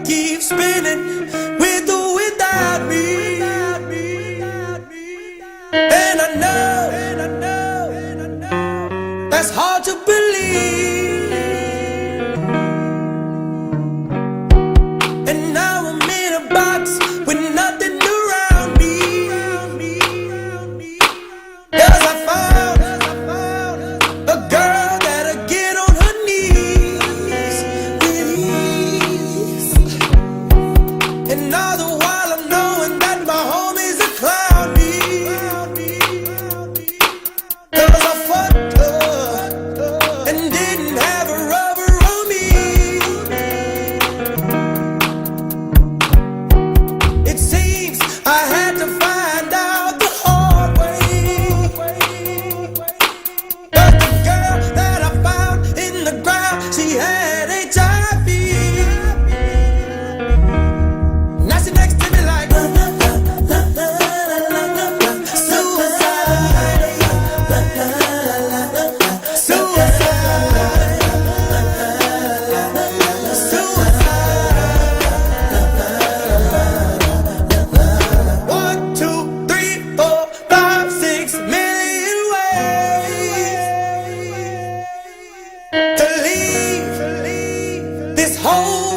keep spinning with or without me. And I know that's hard to believe. And now I'm in a box with nothing around me. 'Cause I found a girl that'll get on her knees with ease. And all the while I'm knowing that my homies are clown me. 'Cause I fucked up and didn't have a rubber on me. It seems I had to find out the hard way. But the girl that I found in the ground, she had HIV. Now she next to me like suicide, suicide, suicide. 1, 2, 3, 4, 5, 6 million ways to leave this whole